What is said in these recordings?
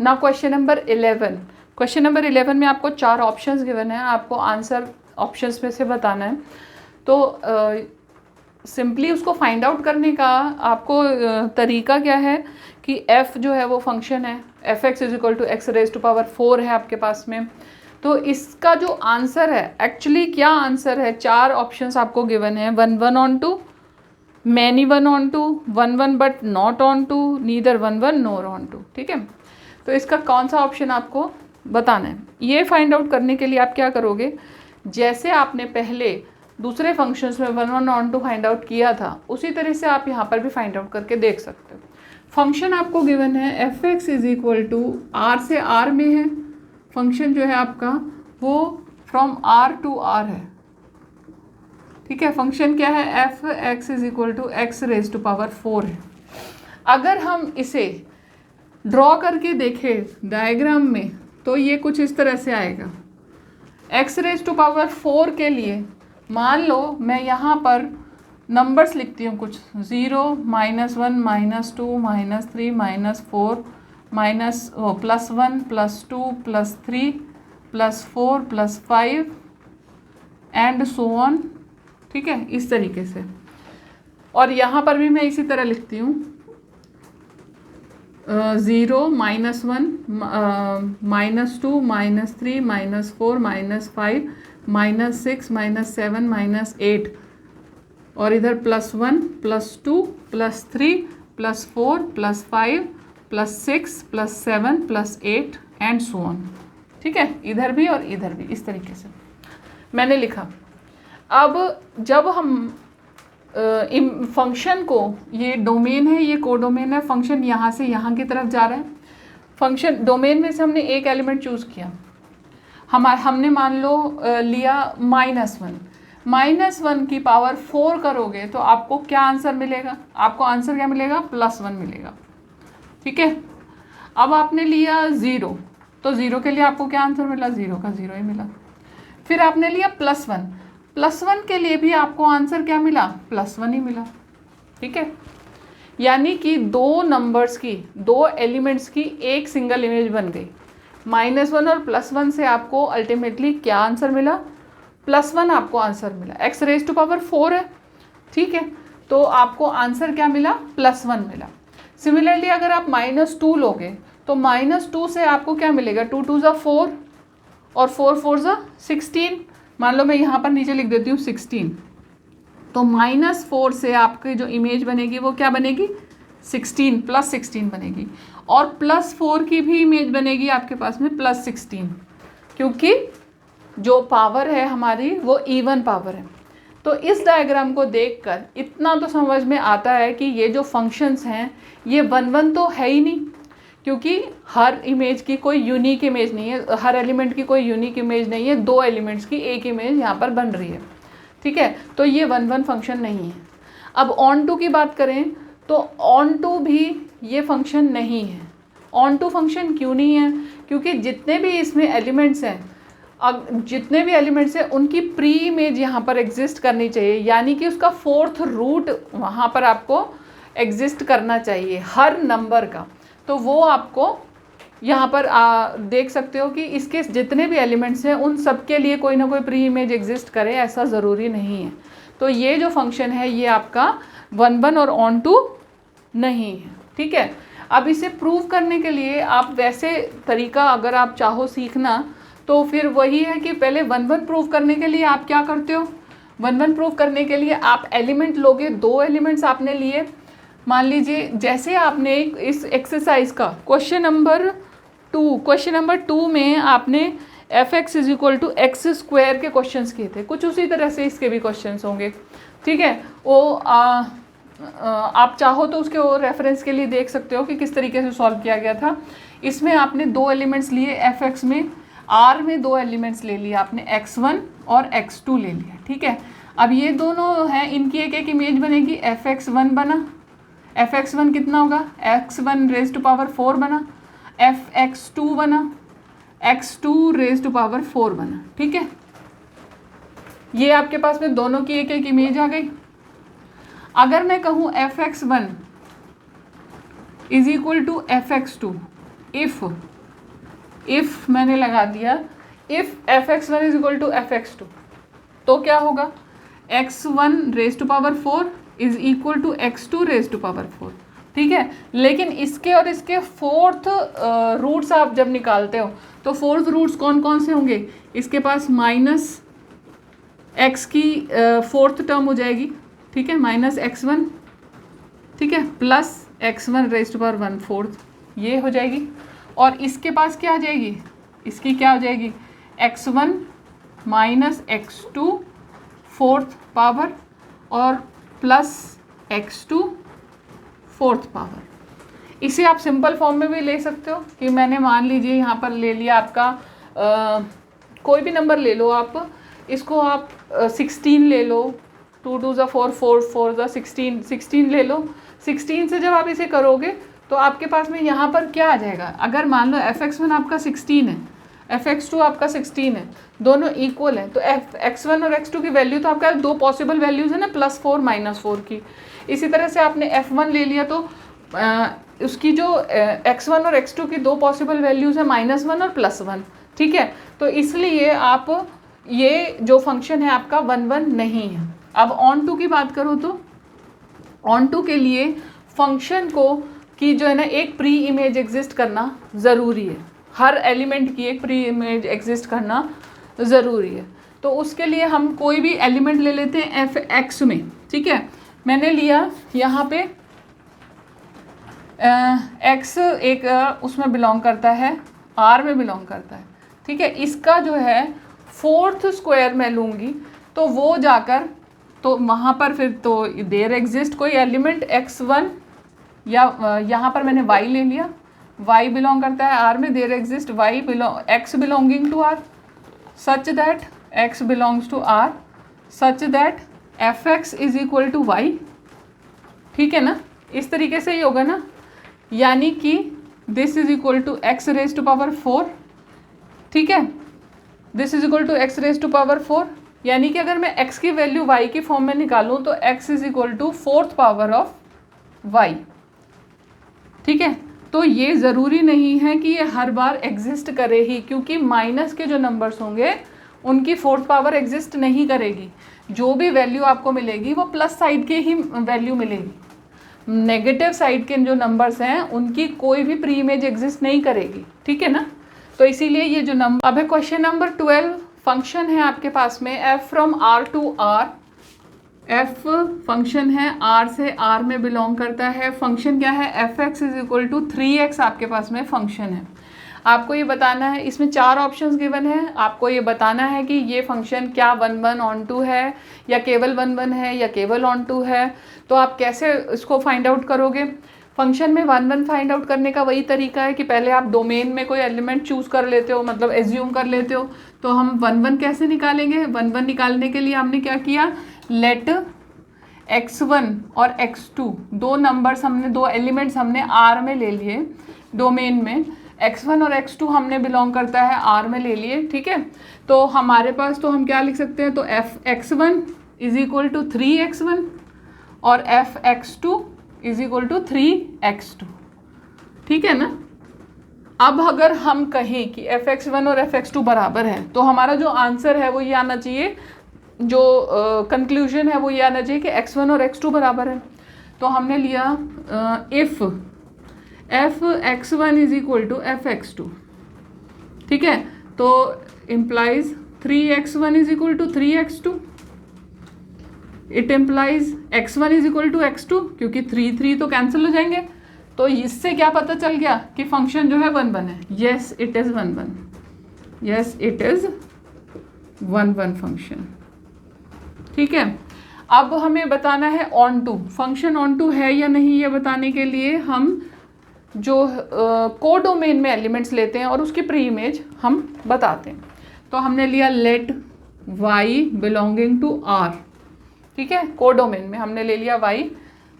ना question number 11। Question number 11 में आपको 4 ऑप्शंस गिवन है, आपको आंसर ऑप्शंस में से बताना है। तो सिंपली उसको फाइंड आउट करने का आपको तरीका क्या है कि f जो है वो फंक्शन है, fx is equal to x raise to power 4 है आपके पास में। तो इसका जो आंसर है, एक्चुअली क्या आंसर है, 4 ऑप्शंस आपको गिवन है, 1 1 onto, many 1 onto, 1 1 but not onto, neither 1 1 nor onto. ठीक है, तो इसका कौन सा ऑप्शन आपको बताना है। ये फाइंड आउट करने के लिए आप क्या करोगे, जैसे आपने पहले दूसरे फंक्शंस में 1 1 ऑन टू फाइंड आउट किया था, उसी तरह से आप यहाँ पर भी फाइंड आउट करके देख सकते हो। फंक्शन आपको गिवन है f(x) is equal to r से r में है, फंक्शन जो है आपका वो फ्रॉम r टू r है। ठीक है, फंक्शन क्या है, f(x) is equal to x raise to power 4 है। अगर हम इसे ड्रॉ करके देखें डायग्राम में तो ये कुछ इस तरह से आएगा। एक्स रेज टू पावर 4 के लिए मान लो मैं यहाँ पर नंबर्स लिखती हूँ कुछ, 0 -1 -2 -3 -4 +1 +2 +3 +4 +5 एंड सो ऑन। ठीक है, इस तरीके से। और यहाँ पर भी मैं इसी तरह लिखती हूँ 0 -1 -2 -3 -4 -5 -6 -7 -8 और इधर +1 +2 +3 +4 +5 +6 +7 +8 एंड सो ऑन। ठीक है, इधर भी और इधर भी इस तरीके से मैंने लिखा। अब जब हम फंक्शन को, ये डोमेन है, ये कोडोमेन है, फंक्शन यहाँ से यहाँ की तरफ जा रहा है। फंक्शन डोमेन में से हमने एक एलिमेंट चूज़ किया, हमने मान लो लिया -1 की पावर 4 करोगे तो आपको क्या आंसर मिलेगा, आपको आंसर क्या मिलेगा, +1 मिलेगा। ठीक है, अब आपने लिया 0 तो 0 के लिए आपको क्या आंसर मिला, 0 का 0 ही मिला। फिर आपने लिया +1 के लिए भी आपको आंसर क्या मिला, +1 ही मिला। ठीक है, यानी कि 2 नंबर्स की, 2 एलिमेंट्स की एक सिंगल इमेज बन गई। -1 और +1 से आपको अल्टीमेटली क्या आंसर मिला, +1 आपको आंसर मिला। एक्स रेज टू पावर 4 है। ठीक है, तो आपको आंसर क्या मिला, +1 मिला। सिमिलरली अगर आप -2 लोगे तो -2 से आपको क्या मिलेगा, 2 2 ज़ा 4 और 4 4 ज़ा 16। मान लो मैं यहाँ पर नीचे लिख देती हूँ 16, तो -4 से आपकी जो इमेज बनेगी वो क्या बनेगी, 16 +16 बनेगी। और +4 की भी इमेज बनेगी आपके पास में +16, क्योंकि जो पावर है हमारी वो इवन पावर है। तो इस डायग्राम को देखकर इतना तो समझ में आता है कि ये जो फंक्शंस हैं ये 1 1 तो है ही नहीं, क्योंकि हर इमेज की कोई यूनिक इमेज नहीं है, हर एलिमेंट की कोई यूनिक इमेज नहीं है, 2 एलिमेंट्स की एक इमेज यहाँ पर बन रही है। ठीक है, तो ये 1 1 फंक्शन नहीं है। अब ऑन टू की बात करें तो ऑन टू भी ये फंक्शन नहीं है। ऑन टू फंक्शन क्यों नहीं है, क्योंकि जितने भी इसमें एलिमेंट्स हैं, जितने भी एलिमेंट्स हैं उनकी प्री इमेज यहाँ पर एग्जिस्ट करनी चाहिए, यानी कि उसका 4th रूट वहाँ पर आपको एग्जिस्ट करना चाहिए हर नंबर का। तो वो आपको यहाँ पर देख सकते हो कि इसके जितने भी एलिमेंट्स हैं उन सब के लिए कोई ना कोई प्री इमेज एग्जिस्ट करे, ऐसा ज़रूरी नहीं है। तो ये जो फंक्शन है ये आपका 1 1 और ऑन टू नहीं है। ठीक है, अब इसे प्रूव करने के लिए आप वैसे तरीका अगर आप चाहो सीखना तो फिर वही है कि पहले 1 1 प्रूव करने के लिए आप क्या करते हो, 1 1 प्रूव करने के लिए आप एलिमेंट लोगे, 2 एलिमेंट्स आपने लिए। मान लीजिए जैसे आपने इस एक्सरसाइज का क्वेश्चन नंबर 2 में आपने f(x) is equal to x² के क्वेश्चंस किए थे, कुछ उसी तरह से इसके भी क्वेश्चंस होंगे। ठीक है, वो आप चाहो तो उसके वो रेफरेंस के लिए देख सकते हो कि किस तरीके से सॉल्व किया गया था। इसमें आपने 2 एलिमेंट्स लिए, f(x) में r में 2 एलिमेंट्स ले लिए आपने, x1 और x2 ले लिया। ठीक है, अब ये दोनों हैं, इनकी एक एक इमेज बनेगी, f(x1) बना, f(x1) कितना होगा, x1 रेज टू पावर 4 बना, f(x2) बना, x2 रेज टू पावर 4 बना। ठीक है, ये आपके पास में दोनों की एक एक इमेज आ गई। अगर मैं कहूँ f(x1) is equal to f(x2) if if मैंने लगा दिया if fx1 is equal to fx2, तो क्या होगा, x1 raise to power 4 is equal to x2 raise to power 4, ठीक है। लेकिन इसके और इसके फोर्थ रूट्स आप जब निकालते हो तो फोर्थ रूट्स कौन कौन से होंगे, इसके पास माइनस एक्स की फोर्थ टर्म हो जाएगी, ठीक है, माइनस x1, ठीक है, plus x1 raise to power 1/4 ये हो जाएगी। और इसके पास क्या आ जाएगी, इसकी क्या हो जाएगी, x1 minus x2 fourth power और प्लस x2 फोर्थ पावर। इसे आप सिंपल फॉर्म में भी ले सकते हो कि मैंने मान लीजिए यहाँ पर ले लिया आपका कोई भी नंबर ले लो आप, इसको आप 16 ले लो, 2 2 ज़ा 4 4 4 ज़ा 16 ले लो। 16 से जब आप इसे करोगे तो आपके पास में यहाँ पर क्या आ जाएगा, अगर मान लो fx1 आपका 16 है, fx2 आपका 16 है, दोनों इक्वल है, तो x1 और x2 की वैल्यू तो आपका दो पॉसिबल वैल्यूज़ है ना, +4 -4 की। इसी तरह से आपने f1 ले लिया तो उसकी जो x1 और x2 की दो पॉसिबल वैल्यूज़ है -1 और +1, ठीक है। तो इसलिए आप ये जो फंक्शन है आपका 1 1 नहीं है। अब ऑन टू की बात करो तो ऑन टू के लिए फंक्शन को कि जो है ना एक प्री इमेज एग्जिस्ट करना ज़रूरी है, हर एलिमेंट की एक प्री इमेज एग्जिस्ट करना ज़रूरी है। तो उसके लिए हम कोई भी एलिमेंट ले लेते हैं f(x) में, ठीक है। मैंने लिया यहाँ पे x एक उसमें बिलोंग करता है, R में बिलोंग करता है, ठीक है। इसका जो है फोर्थ स्क्वायर मैं लूँगी तो वो जाकर तो वहाँ पर फिर तो देयर एग्जिस्ट कोई एलिमेंट x1 या यहाँ पर मैंने y ले लिया, y बिलोंग करता है R में, there exist x belonging to R such that x belongs to R such that fx is equal to y, ठीक है ना। इस तरीके से ही होगा ना, यानी कि this is equal to x raise to power 4, ठीक है, this is equal to x raise to power 4, यानी कि अगर मैं x की वैल्यू y की फॉर्म में निकालूं तो x is equal to fourth power of y, ठीक है। तो ये ज़रूरी नहीं है कि ये हर बार एग्जिस्ट करे ही, क्योंकि माइनस के जो नंबर्स होंगे उनकी फोर्थ पावर एग्जिस्ट नहीं करेगी। जो भी वैल्यू आपको मिलेगी वो प्लस साइड के ही वैल्यू मिलेगी, नेगेटिव साइड के जो नंबर्स हैं उनकी कोई भी प्री इमेज एग्जिस्ट नहीं करेगी, ठीक है ना। तो इसीलिए ये जो नंबर, अब है क्वेश्चन नंबर 12। फंक्शन है आपके पास में f from r to r, f function है r से r में बिलोंग करता है। फंक्शन क्या है, fx is equal to 3x आपके पास में फंक्शन है। आपको ये बताना है, इसमें 4 ऑप्शंस गिवन है, आपको ये बताना है कि ये फंक्शन क्या 1 1 ऑन टू है या केवल 1 1 है या केवल ऑन टू है। तो आप कैसे इसको फाइंड आउट करोगे, फंक्शन में 1 1 फाइंड आउट करने का वही तरीका है कि पहले आप डोमेन में कोई एलिमेंट चूज़ कर लेते हो, मतलब एज्यूम कर लेते हो। तो हम 1 1 कैसे निकालेंगे, 1 1 निकालने के लिए हमने क्या किया, लेट x1 और x2 दो नंबर्स हमने, दो एलिमेंट्स हमने r में ले लिए डोमेन में, x1 और x2 हमने बिलोंग करता है r में ले लिए, ठीक है। तो हमारे पास तो हम क्या लिख सकते हैं, तो f(x1) is equal to 3x1 और f(x2) is equal to 3x2, ठीक है ना। अब अगर हम कहें कि fx1 और fx2 बराबर है तो हमारा जो आंसर है वो ये आना चाहिए, जो कंक्लूजन है वो ये आना चाहिए कि x1 और x2 बराबर है। तो हमने लिया if f(x1) is equal to f(x2), ठीक है। तो implies 3x1 is equal to 3x2, it implies x1 is equal to x2, क्योंकि 3 3 तो कैंसिल हो जाएंगे। तो इससे क्या पता चल गया कि फंक्शन जो है 1 1 है। Yes it is 1 1, yes it is 1 1 function, ठीक है। अब हमें बताना है onto, function onto है या नहीं, ये बताने के लिए हम जो कोडोमेन में एलिमेंट्स लेते हैं और उसकी प्री इमेज हम बताते हैं। तो हमने लिया let y belonging to r, ठीक है, कोडोमेन में हमने ले लिया y,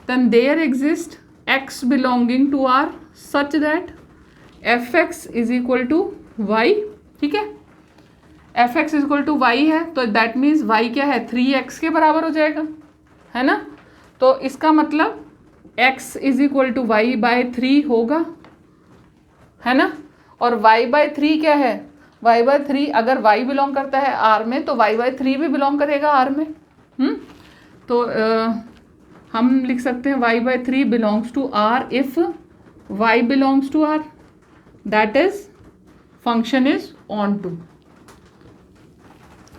then there exist x belonging to r such that fx is equal to y, ठीक है। fx is equal to y है तो दैट मीन्स y क्या है, 3x के बराबर हो जाएगा, है ना। तो इसका मतलब x is equal to y by 3 होगा, है ना। और y/3 क्या है, y/3 अगर y बिलोंग करता है R में तो y/3 भी बिलोंग करेगा R में। तो हम लिख सकते हैं y/3 belongs to R if y belongs to R, that is function is onto.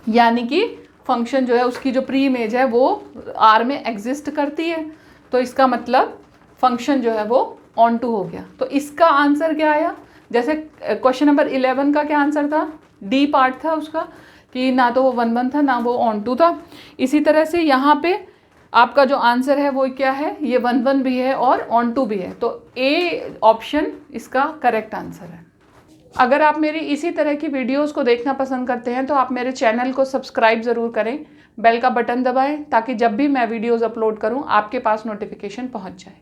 यानी कि फंक्शन जो है उसकी जो प्री इमेज है वो R में एग्जिस्ट करती है, तो इसका मतलब फंक्शन जो है वो ऑन टू हो गया। तो इसका आंसर क्या आया, जैसे क्वेश्चन नंबर 11 का क्या आंसर था, डी पार्ट था उसका कि ना तो वो 1 था ना वो ऑन टू था। इसी तरह से यहाँ पे आपका जो आंसर है वो क्या है, ये 1 भी है और ऑन टू भी है, तो ए ऑप्शन इसका करेक्ट आंसर है। अगर आप मेरी इसी तरह की वीडियोस को देखना पसंद करते हैं तो आप मेरे चैनल को सब्सक्राइब ज़रूर करें, बेल का बटन दबाएं ताकि जब भी मैं वीडियोस अपलोड करूं आपके पास नोटिफिकेशन पहुंच जाए।